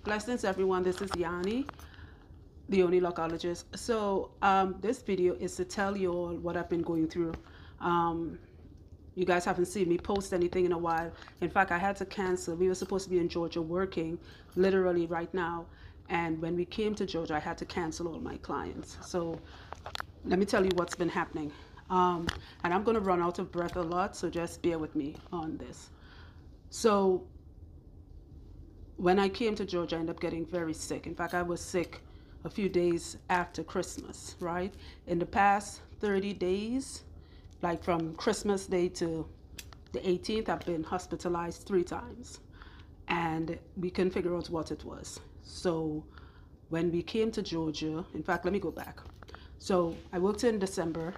Blessings, everyone. This is Yanni, the only lockologist. So, this video is to tell you all what I've been going through. Um, you guys haven't seen me post anything in a while. In fact, I had to cancel. We were supposed to be in Georgia working literally right now. And when we came to Georgia, I had to cancel all my clients. So, let me tell you what's been happening. And I'm going to run out of breath a lot, so just bear with me on this. So, when I came to Georgia, I ended up getting very sick. In fact, I was sick a few days after Christmas, right? In the past 30 days, like from Christmas Day to the 18th, I've been hospitalized 3 times. And we couldn't figure out what it was. So when we came to Georgia, in fact, let me go back. So I worked in December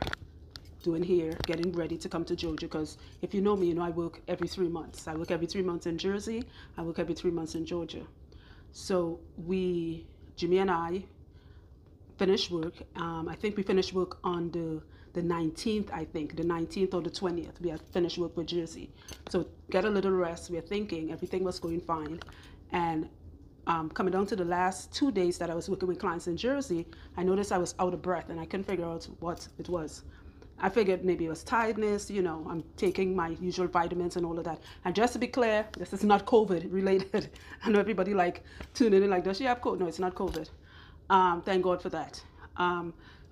doing here, getting ready to come to Georgia, because if you know me, you know I work every 3 months. I work every 3 months in Jersey. I work every 3 months in Georgia. So Jimmy and I, finished work. I think we finished work on the 19th, I think, the 19th or the 20th. We had finished work with Jersey. So get a little rest. We're thinking everything was going fine. And coming down to the last 2 days that I was working with clients in Jersey, I noticed I was out of breath and I couldn't figure out what it was. I figured maybe it was tiredness, I'm taking my usual vitamins and all of that. And just to be clear, this is not COVID related. I know everybody tuning in does she have COVID? No, it's not COVID. Thank God for that.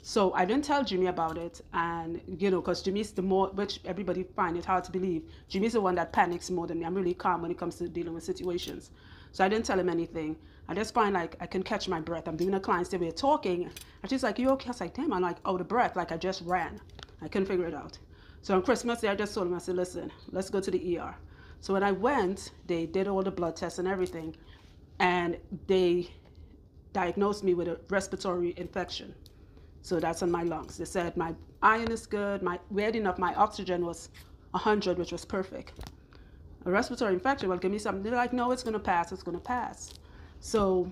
So I didn't tell Jimmy about it, and because Jimmy's the more, which everybody find it hard to believe, Jimmy's the one that panics more than me. I'm really calm when it comes to dealing with situations. So I didn't tell him anything. I just find I can catch my breath. I'm doing a client stay, we're talking, and she's like, "You okay?" I was like, "Damn, I'm out of breath, I just ran." I couldn't figure it out. So on Christmas Day, I just told him, I said, "Listen, let's go to the ER." So when I went, they did all the blood tests and everything, and they diagnosed me with a respiratory infection. So that's on my lungs. They said my iron is good, weird enough, my oxygen was 100, which was perfect. A respiratory infection, well, give me something. They're like, "No, it's going to pass, it's going to pass." So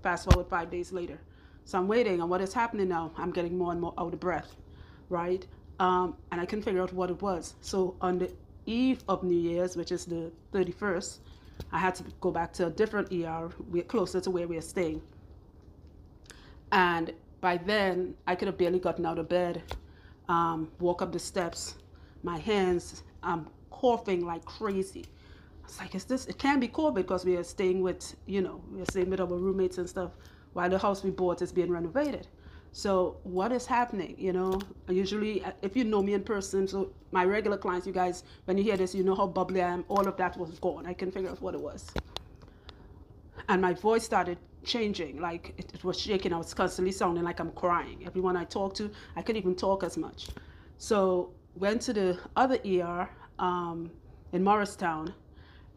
fast forward 5 days later. So I'm waiting, and what is happening now, I'm getting more and more out of breath, right? And I couldn't figure out what it was. So on the eve of New Year's, which is the 31st, I had to go back to a different ER, closer to where we are staying. And by then, I could have barely gotten out of bed, walk up the steps, my hands, I'm coughing like crazy. I was like, it can't be COVID, because we are staying with, we're staying with our roommates and stuff while the house we bought is being renovated. So what is happening? Usually, if you know me in person, so my regular clients, you guys, when you hear this, you know how bubbly I am. All of that was gone. I couldn't figure out what it was. And my voice started changing, it was shaking. I was constantly sounding like I'm crying. Everyone I talked to, I couldn't even talk as much. So went to the other ER in Morristown,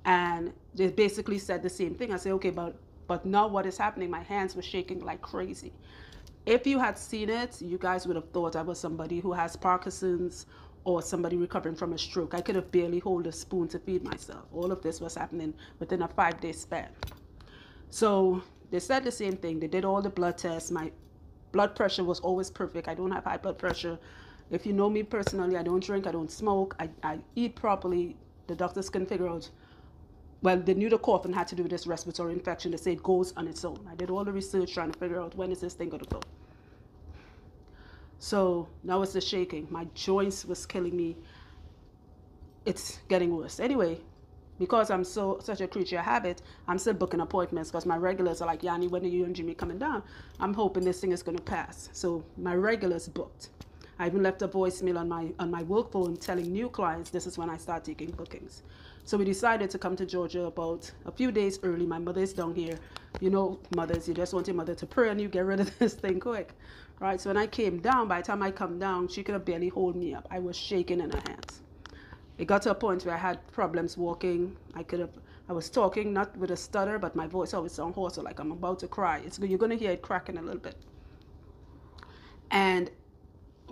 and they basically said the same thing. I said, okay, but now what is happening? My hands were shaking like crazy. If you had seen it, you guys would have thought I was somebody who has Parkinson's or somebody recovering from a stroke. I could have barely hold a spoon to feed myself. All of this was happening within a 5-day span. So they said the same thing. They did all the blood tests. My blood pressure was always perfect. I don't have high blood pressure. If you know me personally, I don't drink, I don't smoke, I eat properly. The doctors couldn't figure out, well, they knew the coughing had to do with this respiratory infection. They say it goes on its own. I did all the research trying to figure out, when is this thing going to go. So now it's the shaking. My joints was killing me. It's getting worse. Anyway, because I'm such a creature of habit, I'm still booking appointments, because my regulars are like, "Yanni, when are you and Jimmy coming down?" I'm hoping this thing is going to pass. So my regulars booked. I even left a voicemail on my work phone telling new clients this is when I start taking bookings. So we decided to come to Georgia about a few days early. My mother is down here. Mothers, you just want your mother to pray and you get rid of this thing quick, right? So when I came down, by the time I come down, she could have barely hold me up. I was shaking in her hands. It got to a point where I had problems walking. I was talking not with a stutter, but my voice always sounds hoarse, like I'm about to cry. You're going to hear it cracking a little bit. And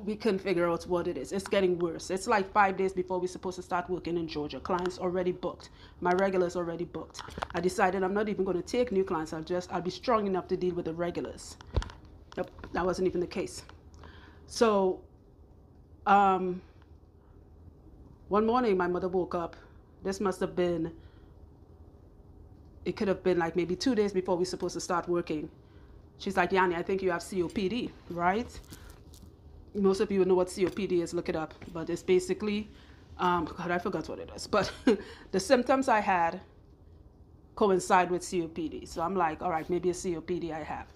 we couldn't figure out what it is. It's getting worse. It's like 5 days before we're supposed to start working in Georgia. Clients already booked. My regulars already booked. I decided I'm not even going to take new clients. I'll be strong enough to deal with the regulars. Yep, that wasn't even the case. So, one morning my mother woke up. This must have been it could have been like maybe 2 days before we're supposed to start working. She's like, Yanni, I think you have COPD, right? Most of you know what COPD is, look it up. But it's basically, God, I forgot what it is. But the symptoms I had coincide with COPD. So I'm like, all right, maybe a COPD I have.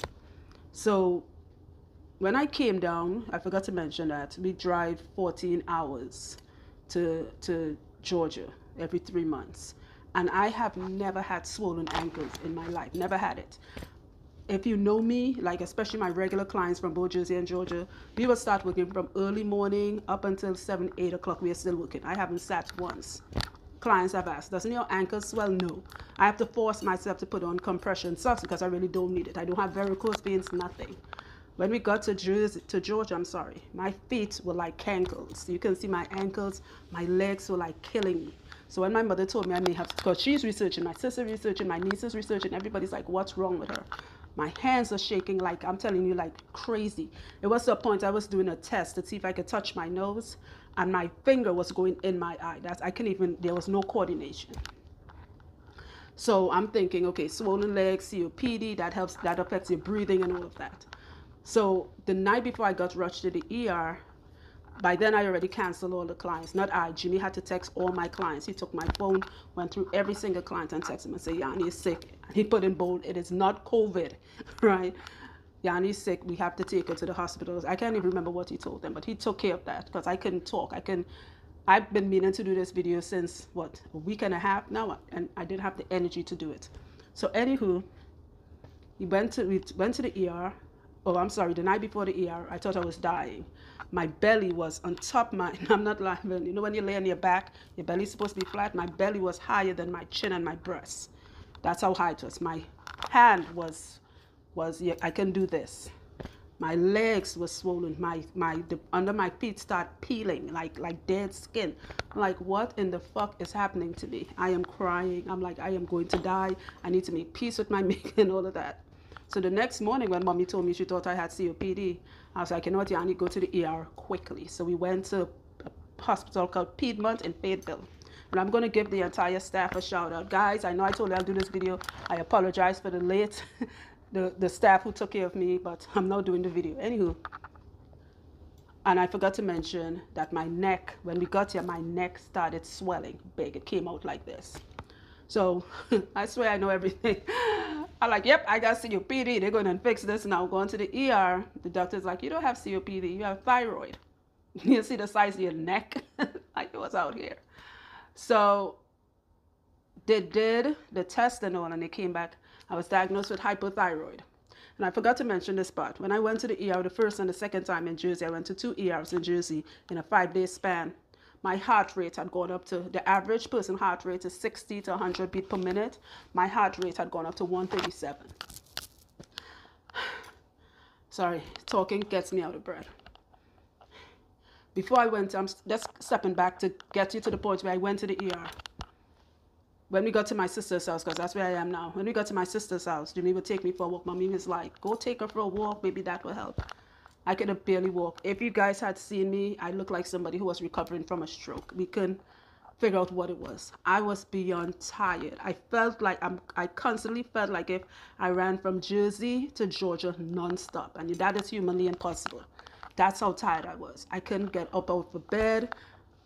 So when I came down, I forgot to mention that we drive 14 hours to Georgia every 3 months. And I have never had swollen ankles in my life, never had it. If you know me, like especially my regular clients from both Jersey and Georgia, we will start working from early morning up until 7, 8 o'clock. We are still working. I haven't sat once. Clients have asked, doesn't your ankle swell? No. I have to force myself to put on compression socks because I really don't need it. I don't have varicose veins, nothing. When we got to Georgia, my feet were like cankles. You can see my ankles, my legs were like killing me. So when my mother told me I may have, because she's researching, my sister researching, my niece is researching, everybody's like, what's wrong with her? My hands are shaking like, I'm telling you, like crazy. It was to a point I was doing a test to see if I could touch my nose, and my finger was going in my eye. There was no coordination. So I'm thinking, okay, swollen legs, COPD, that affects your breathing and all of that. So the night before I got rushed to the ER, by then I already canceled all the clients. Not I, Jimmy had to text all my clients. He took my phone, went through every single client and texted him and said, Yanni is sick. He put in bold, it is not COVID, right? Yanni's sick, we have to take her to the hospital. I can't even remember what he told them, but he took care of that because I couldn't talk. I've been meaning to do this video since, what, a week and a half now, and I didn't have the energy to do it. So anywho, we went to the ER. Oh, I'm sorry, the night before the ER, I thought I was dying. My belly was on top of I'm not lying, you know when you lay on your back, your belly's supposed to be flat? My belly was higher than my chin and my breasts. That's how high it was. My hand was yeah, I can do this. My legs were swollen. Under my feet start peeling like dead skin. I'm like, what in the fuck is happening to me? I am crying. I'm like, I am going to die. I need to make peace with my maker and all of that. So the next morning when mommy told me she thought I had COPD, I was like, you know what, Yanni, go to the ER quickly. So we went to a hospital called Piedmont in Fayetteville. And I'm going to give the entire staff a shout out. Guys, I know I told you I'll do this video. I apologize for the late, the staff who took care of me, but I'm now doing the video. Anywho, and I forgot to mention that my neck, when we got here, my neck started swelling big. It came out like this. So I swear I know everything. I'm like, yep, I got COPD. They're going to fix this now. Going to the ER. The doctor's like, you don't have COPD. You have thyroid. You see the size of your neck? Like it was out here. So they did the test and all, and they came back. I was diagnosed with hyperthyroid. And I forgot to mention this part. When I went to the ER the first and the second time in Jersey, I went to 2 ERs in Jersey in a 5-day span. My heart rate had gone up to, the average person heart rate is 60 to 100 beats per minute. My heart rate had gone up to 137. Sorry, talking gets me out of breath. Before I went, I'm just stepping back to get you to the point where I went to the ER. When we got to my sister's house, because that's where I am now. When we got to my sister's house, Jimmy would take me for a walk. Mommy was like, go take her for a walk, maybe that will help. I could barely walk. If you guys had seen me, I looked like somebody who was recovering from a stroke. We couldn't figure out what it was. I was beyond tired. I felt like I constantly felt like if I ran from Jersey to Georgia nonstop, and that is humanly impossible. That's how tired I was. I couldn't get up out of bed.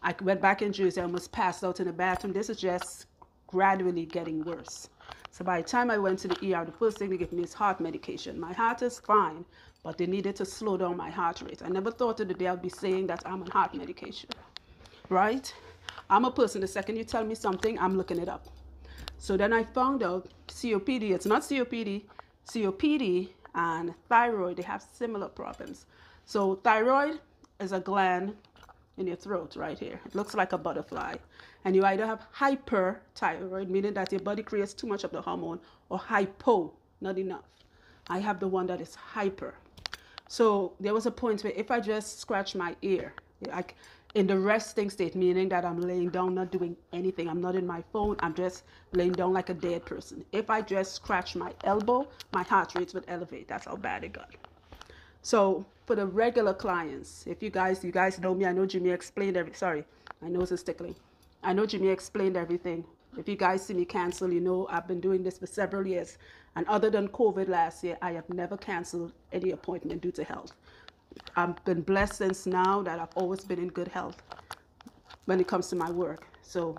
I went back in Jersey. I almost passed out in the bathroom. This is just gradually getting worse. So by the time I went to the ER, the first thing they gave me is heart medication. My heart is fine, but they needed to slow down my heart rate. I never thought of the day I'd be saying that I'm on heart medication, right? I'm a person, the second you tell me something, I'm looking it up. So then I found out COPD, it's not COPD, COPD and thyroid, they have similar problems. So thyroid is a gland in your throat right here. It looks like a butterfly. And you either have hyperthyroid, meaning that your body creates too much of the hormone, or hypo, not enough. I have the one that is hyper. So there was a point where if I just scratch my ear, like in the resting state, meaning that I'm laying down, not doing anything. I'm not in my phone. I'm just laying down like a dead person. If I just scratch my elbow, my heart rates would elevate. That's how bad it got. So for the regular clients, if you guys know me, I know Jimmy explained everything. Sorry, my nose is tickling. I know Jimmy explained everything. If you guys see me cancel, you know I've been doing this for several years. And other than COVID last year, I have never canceled any appointment due to health. I've been blessed since now that I've always been in good health when it comes to my work. So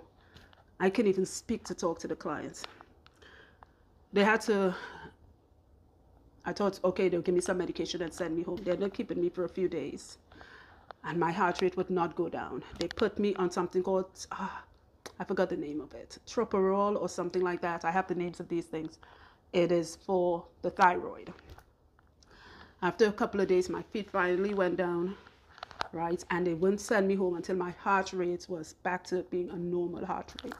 I can even speak to talk to the clients. They had to, I thought, okay, they'll give me some medication and send me home. They're not keeping me for a few days. And my heart rate would not go down. They put me on something called, I forgot the name of it, troperol or something like that. I have the names of these things. It is for the thyroid. After a couple of days, my feet finally went down, right? And they wouldn't send me home until my heart rate was back to being a normal heart rate,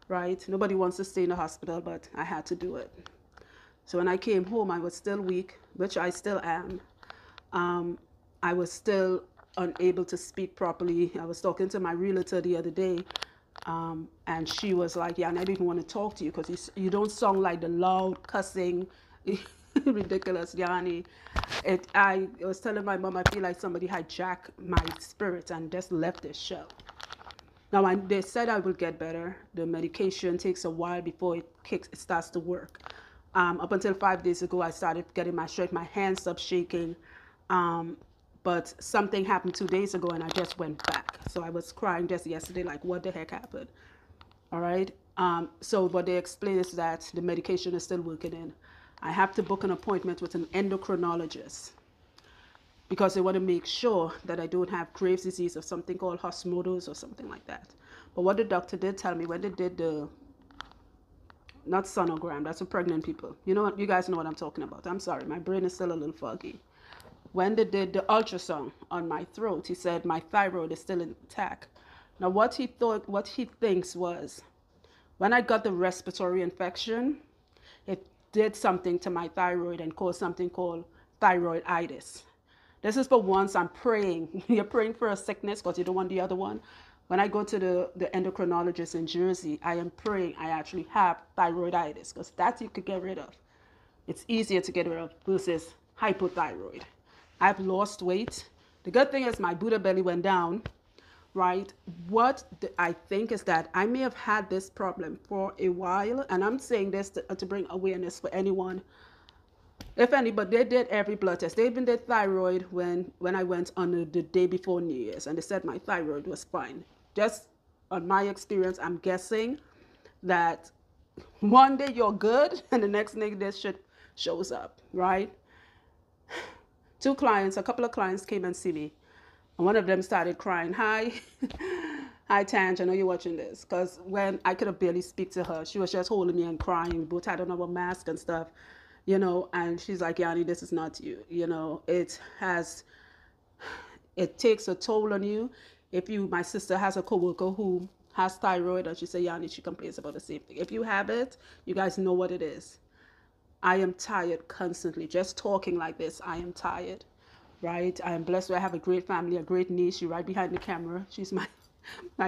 right? Nobody wants to stay in the hospital, but I had to do it. So when I came home, I was still weak, which I still am. I was still unable to speak properly. I was talking to my realtor the other day, and she was like, yeah, I don't even want to talk to you because you don't sound like the loud cussing ridiculous Yanni. I was telling my mom I feel like somebody hijacked my spirit and just left this show. Now they said I will get better. The medication takes a while before it starts to work. Up until 5 days ago, I started getting my strength. My hands stopped shaking. But something happened 2 days ago and I just went back. So I was crying just yesterday, like, what the heck happened? All right. So what they explain is that the medication is still working in. I have to book an appointment with an endocrinologist because they want to make sure that I don't have Graves' disease or something called Hashimoto's or something like that. But what the doctor did tell me when they did the, not sonogram, that's for pregnant people. You know what? You guys know what I'm talking about. I'm sorry. My brain is still a little foggy. When they did the ultrasound on my throat, he said my thyroid is still intact. Now what he thinks was, when I got the respiratory infection, it did something to my thyroid and caused something called thyroiditis. This is for once I'm praying. You're praying for a sickness because you don't want the other one. When I go to the endocrinologist in Jersey, I am praying I actually have thyroiditis because that you could get rid of. It's easier to get rid of versus hypothyroid. I've lost weight. The good thing is my Buddha belly went down, right? What I think is that I may have had this problem for a while, and I'm saying this to bring awareness for anyone. If anybody, they did every blood test. They even did thyroid when I went on the day before New Year's, and they said my thyroid was fine. Just on my experience, I'm guessing that one day you're good, and the next day this shit shows up, right? A couple of clients came and see me. And one of them started crying. Hi, Tange, I know you're watching this. Because when I could have barely speak to her, she was just holding me and crying. We both had on our mask and stuff, you know. And she's like, Yanni, this is not you. You know, it takes a toll on you. My sister has a coworker who has thyroid, and she said, Yanni, she complains about the same thing. If you have it, you guys know what it is. I am tired constantly. Just talking like this, I am tired, right? I am blessed. I have a great family, a great niece. She's right behind the camera. She's my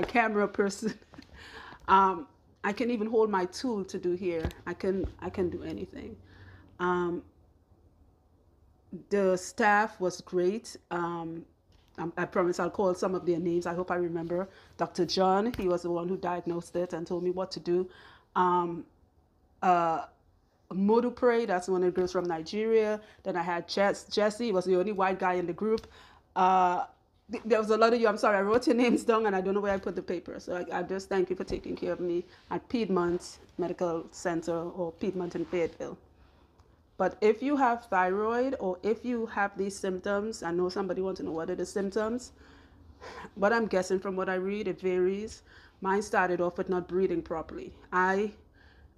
camera person. I can even hold my tool to do here. I can do anything. The staff was great. I promise I'll call some of their names. I hope I remember. Dr. John, he was the one who diagnosed it and told me what to do. Modupre, that's one of the girls from Nigeria. Then I had Jesse, was the only white guy in the group. There was a lot of you. I'm sorry, I wrote your names down and I don't know where I put the paper. So I just thank you for taking care of me at Piedmont Medical Center or Piedmont in Fayetteville. But if you have thyroid or if you have these symptoms, I know somebody wants to know what are the symptoms. But I'm guessing from what I read, it varies. Mine started off with not breathing properly.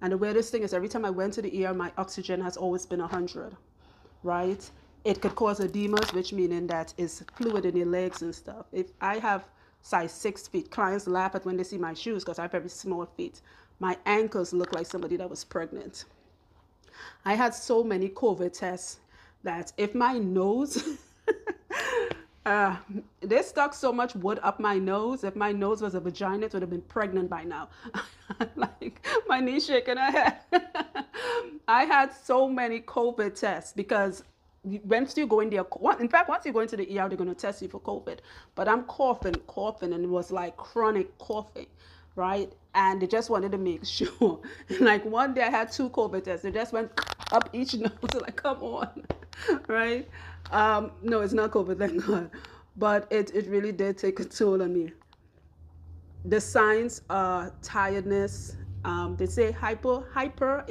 And the weirdest thing is every time I went to the ER, my oxygen has always been 100, right? It could cause edemas, which meaning that is fluid in your legs and stuff. If I have size 6 feet, clients laugh at when they see my shoes because I have very small feet. My ankles look like somebody that was pregnant. I had so many COVID tests that if my nose, they stuck so much wood up my nose. If my nose was a vagina, it would have been pregnant by now. Like my knee shaking her head. I had so many COVID tests because once you go in there, in fact, once you go into the ER, they're going to test you for COVID. But I'm coughing, and it was like chronic coughing, right? and they just wanted to make sure. Like one day I had 2 COVID tests. They just went up each nose. Like, come on, right? No, it's not COVID, thank God. But it really did take a toll on me. The signs are tiredness. They say hyper, Hyper,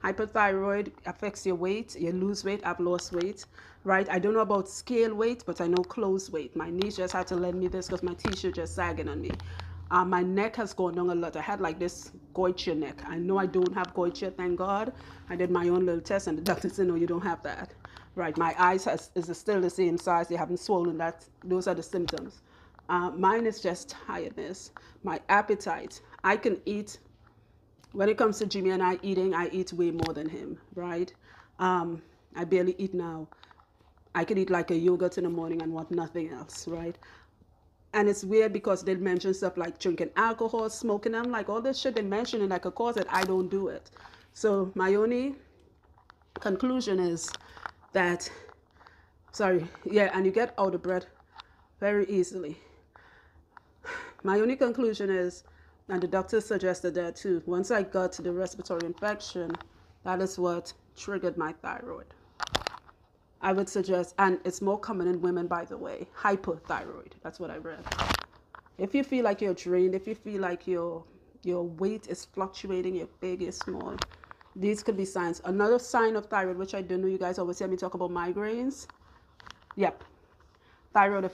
hyperthyroid affects your weight. You lose weight. I've lost weight, right? I don't know about scale weight, but I know clothes weight. My niece just had to lend me this because my t-shirt just sagging on me. My neck has gone down a lot. I had like this goiter neck. I know I don't have goiter, thank God. I did my own little test and the doctor said, no, you don't have that. Right, my eyes is still the same size. They haven't swollen. Those are the symptoms. Mine is just tiredness. My appetite. I can eat. When it comes to Jimmy and I eating, I eat way more than him, right? I barely eat now. I could eat like a yogurt in the morning and want nothing else, right? And it's weird because they mention stuff like drinking alcohol, smoking. I'm like, all this shit they mention and that could cause it. I don't do it. So my only conclusion is that, sorry, yeah, and you get out of breath very easily. My only conclusion is, and the doctor suggested that too, once I got the respiratory infection, that is what triggered my thyroid. I would suggest, and it's more common in women, by the way, hyperthyroid. That's what I read. If you feel like you're drained, if you feel like your weight is fluctuating, you're big, you're small, these could be signs. Another sign of thyroid, which I don't know, you guys always hear me talk about migraines. Yep. Thyroid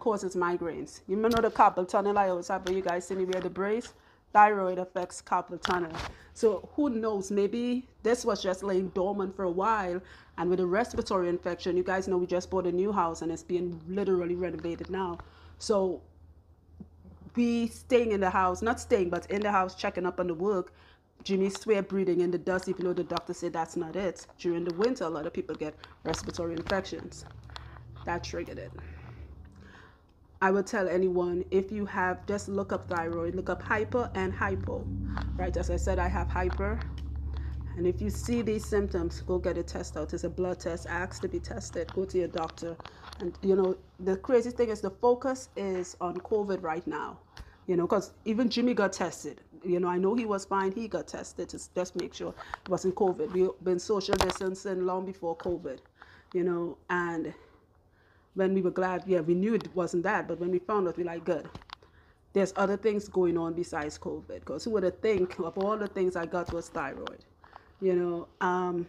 causes migraines. You know the carpal tunnel I always have, but you guys see me wear the brace? Thyroid affects carpal tunnel. So who knows, maybe this was just laying dormant for a while, and with a respiratory infection, you guys know we just bought a new house and it's being literally renovated now. So we staying in the house, not staying, but in the house, checking up on the work. Jimmy swear breathing in the dust, even though the doctor said that's not it. During the winter, a lot of people get respiratory infections. That triggered it. I would tell anyone, if you have, just look up thyroid, look up hyper and hypo, right? As I said, I have hyper. And if you see these symptoms, go get a test out. It's a blood test. Ask to be tested. Go to your doctor. And, you know, the crazy thing is the focus is on COVID right now, you know, because even Jimmy got tested. You know, I know he was fine. He got tested to just make sure it wasn't COVID. We've been social distancing long before COVID, you know, and when we were glad, yeah, we knew it wasn't that, but when we found out, we're like, good. There's other things going on besides COVID, because who would have think of all the things I got was thyroid, you know.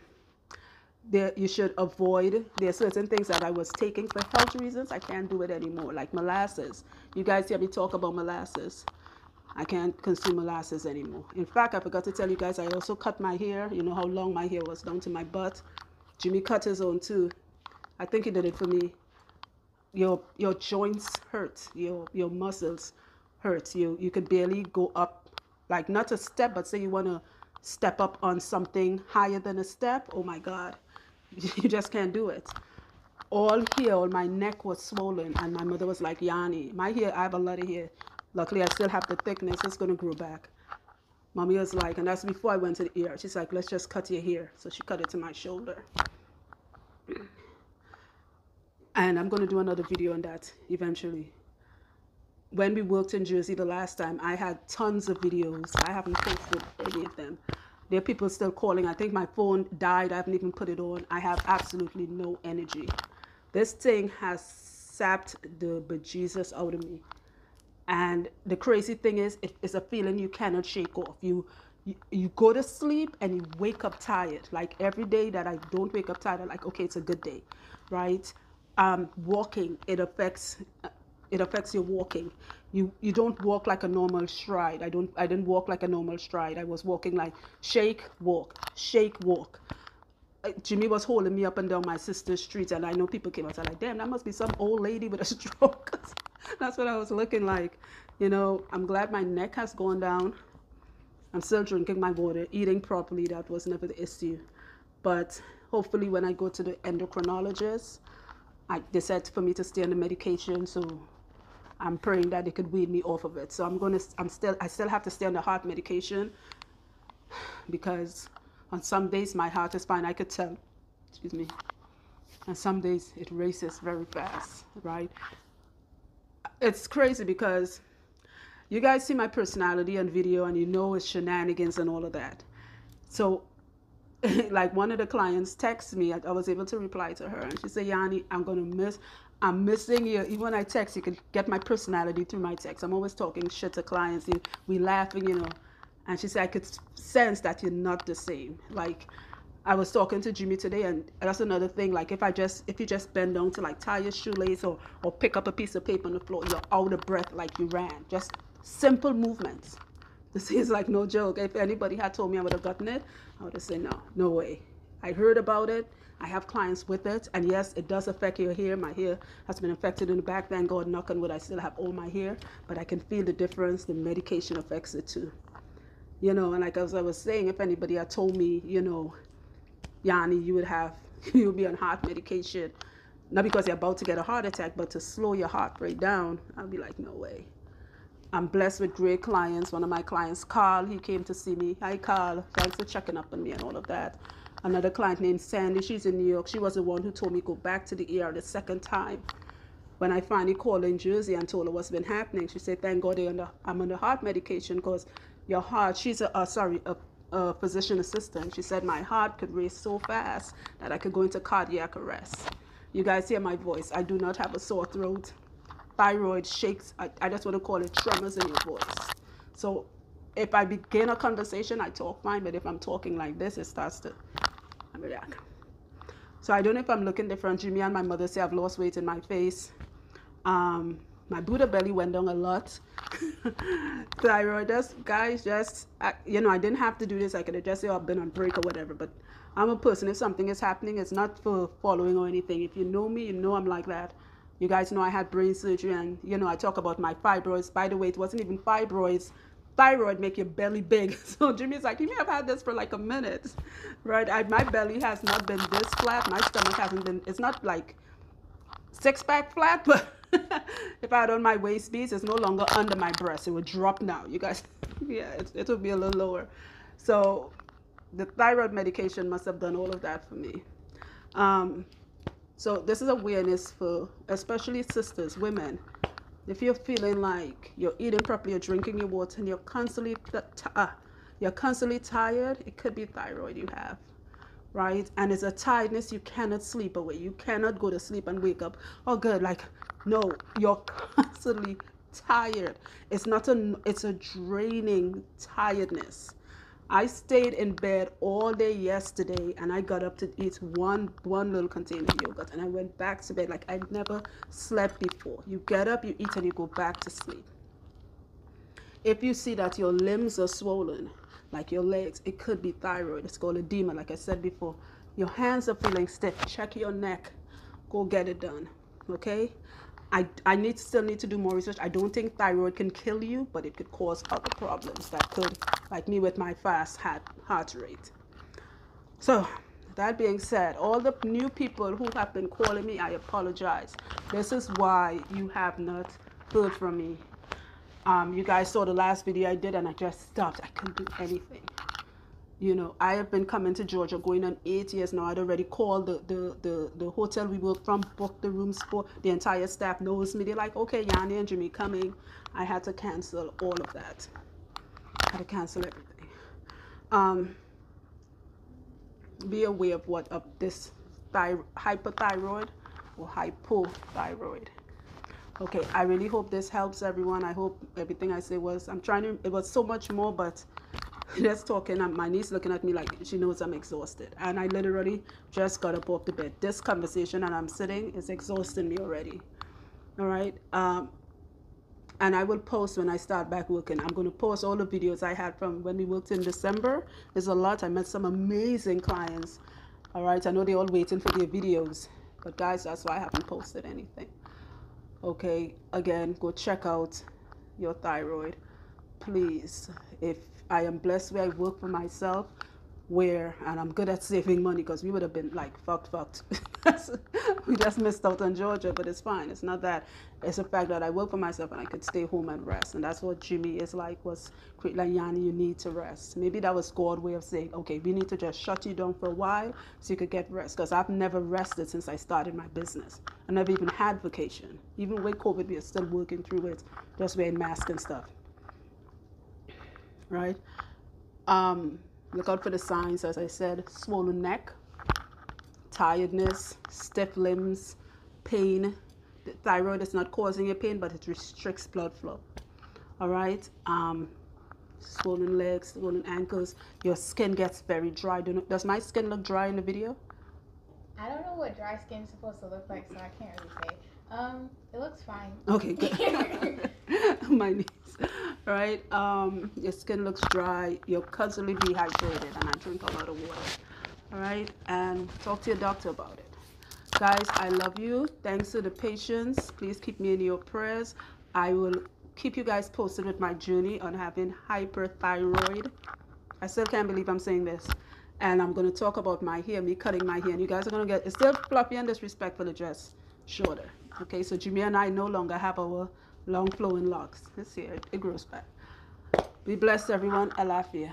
You should avoid, there are certain things that I was taking for health reasons. I can't do it anymore, like molasses. You guys hear me talk about molasses. I can't consume molasses anymore. In fact, I forgot to tell you guys, I also cut my hair. You know how long my hair was down to my butt. Jimmy cut his own too. I think he did it for me. Your joints hurt, your muscles hurt. You could barely go up, like not a step, but say you want to step up on something higher than a step. Oh my God, you just can't do it. All my neck was swollen, and my mother was like, Yanni, my hair, I have a lot of hair. Luckily, I still have the thickness. It's going to grow back. Mommy was like, and that's before I went to the ER. She's like, let's just cut your hair. So she cut it to my shoulder. And I'm going to do another video on that eventually. When we worked in Jersey the last time, I had tons of videos. I haven't posted any of them. There are people still calling. I think my phone died. I haven't even put it on. I have absolutely no energy. This thing has sapped the bejesus out of me. And the crazy thing is, it's a feeling you cannot shake off. You go to sleep and you wake up tired. Like every day that I don't wake up tired, I'm like, okay, it's a good day, right? Walking, it affects your walking. You don't walk like a normal stride. I didn't walk like a normal stride. I was walking like shake, walk, shake, walk. Jimmy was holding me up and down my sister's street, and I know people came out and like, damn, that must be some old lady with a stroke. That's what I was looking like. You know, I'm glad my neck has gone down. I'm still drinking my water, eating properly. That was never the issue. But hopefully when I go to the endocrinologist, they said for me to stay on the medication, so I'm praying that they could wean me off of it. So I still have to stay on the heart medication, because on some days my heart is fine. I could tell, excuse me, and some days it races very fast, right? It's crazy because You guys see my personality on video and you know it's shenanigans and all of that. So like one of the clients texted me, I was able to reply to her, and she said, Yanni, I'm missing you. Even when I text, you can get my personality through my text. I'm always talking shit to clients. We laughing, you know. And she said, I could sense that you're not the same. Like, I was talking to Jimmy today, and that's another thing. Like, if you just bend down to like tie your shoelace or pick up a piece of paper on the floor, you're out of breath like you ran. Just simple movements. This is like no joke. If anybody had told me I would have gotten it, I would have said no, no way. I heard about it. I have clients with it, and yes, it does affect your hair. My hair has been affected in the back. Thank God, knock on wood, I still have all my hair, but I can feel the difference. The medication affects it too. You know, and like as I was saying, if anybody had told me, you know, Yanni, you'll be on heart medication, not because you're about to get a heart attack, but to slow your heart rate down, I'll be like, no way. I'm blessed with great clients. One of my clients, Carl, he came to see me. Hi, Carl. Thanks for checking up on me and all of that. Another client named Sandy, she's in New York. She was the one who told me go back to the ER the second time. When I finally called in Jersey and told her what's been happening, she said, thank God I'm on the heart medication because your heart, she's a physician assistant. She said my heart could race so fast that I could go into cardiac arrest. You guys hear my voice. I do not have a sore throat. Thyroid shakes. I just want to call it tremors in your voice. So if I begin a conversation, I talk fine, but if I'm talking like this, it starts to react. So I don't know if I'm looking different. Jimmy and my mother say I've lost weight in my face. My Buddha belly went down a lot. Thyroid, guys, just, you know, I didn't have to do this. I could have just said, oh, I've been on break or whatever. But I'm a person. If something is happening, it's not for following or anything. If you know me, you know I'm like that. You guys know I had brain surgery, and, you know, I talk about my fibroids. By the way, it wasn't even fibroids. Thyroid make your belly big. So Jimmy's like, you may have had this for like a minute, right? My belly has not been this flat. My stomach hasn't been, it's not like six-pack flat, but if I had on my waist beads, it's no longer under my breast. It would drop now. You guys, yeah, it would be a little lower. So the thyroid medication must have done all of that for me. So this is awareness for especially sisters, women. If you're feeling like you're eating properly, you're drinking your water, and you're constantly tired, it could be thyroid you have, right? And it's a tiredness you cannot sleep away. You cannot go to sleep and wake up, oh good, like, no, you're constantly tired. It's a draining tiredness. I stayed in bed all day yesterday, and I got up to eat one little container of yogurt, and I went back to bed like I'd never slept before. You get up, you eat, and you go back to sleep. If you see that your limbs are swollen, like your legs, it could be thyroid. It's called edema, like I said before. Your hands are feeling stiff. Check your neck. Go get it done, okay? I still need to do more research. I don't think thyroid can kill you, but it could cause other problems that could, like me with my fast heart rate. So that being said, all the new people who have been calling me, I apologize. This is why you have not heard from me. You guys saw the last video I did, and I just stopped. I couldn't do anything. You know, I have been coming to Georgia going on 8 years now. I'd already called the hotel we work from, booked the rooms for. The entire staff knows me. They're like, okay, Yanni and Jimmy coming. I had to cancel all of that. I had to cancel everything. Be aware of this hyperthyroid or hypothyroid. Okay, I really hope this helps everyone. I hope everything I say it was so much more, but just talking, my niece looking at me like she knows I'm exhausted. And I literally just got up off the bed. This conversation and I'm sitting is exhausting me already. All right. And I will post when I start back working. I'm going to post all the videos I had from when we worked in December. There's a lot. I met some amazing clients. All right. I know they're all waiting for their videos. But guys, that's why I haven't posted anything. Okay. Again, go check out your thyroid. Please. If I am blessed where I work for myself, and I'm good at saving money, because we would have been like fucked. We just missed out on Georgia, but it's fine. It's not that. It's the fact that I work for myself and I could stay home and rest. And that's what Jimmy is like, was like, Yanni, you need to rest. Maybe that was God's way of saying, okay, we need to just shut you down for a while so you could get rest. Because I've never rested since I started my business. I never even had vacation. Even with COVID, we are still working through it, just wearing masks and stuff. right? Look out for the signs, as I said: swollen neck, tiredness, stiff limbs, pain. The thyroid is not causing you pain, but it restricts blood flow. All right. Swollen legs, swollen ankles. Your skin gets very dry. Does my skin look dry in the video? I don't know what dry skin is supposed to look like, so I can't really say. It looks fine. Okay, good. My knees. Right. Your skin looks dry. You're constantly dehydrated, and I drink a lot of water. All right, and talk to your doctor about it. Guys, I love you. Thanks for the patience. Please keep me in your prayers. I will keep you guys posted with my journey on having hyperthyroid. I still can't believe I'm saying this. And I'm going to talk about my hair, me cutting my hair. And you guys are going to get, it's still fluffy and disrespectful, just shorter. Okay, so Jimmy and I no longer have our long flowing locks. This here, it grows back. Be blessed, everyone. Alafia.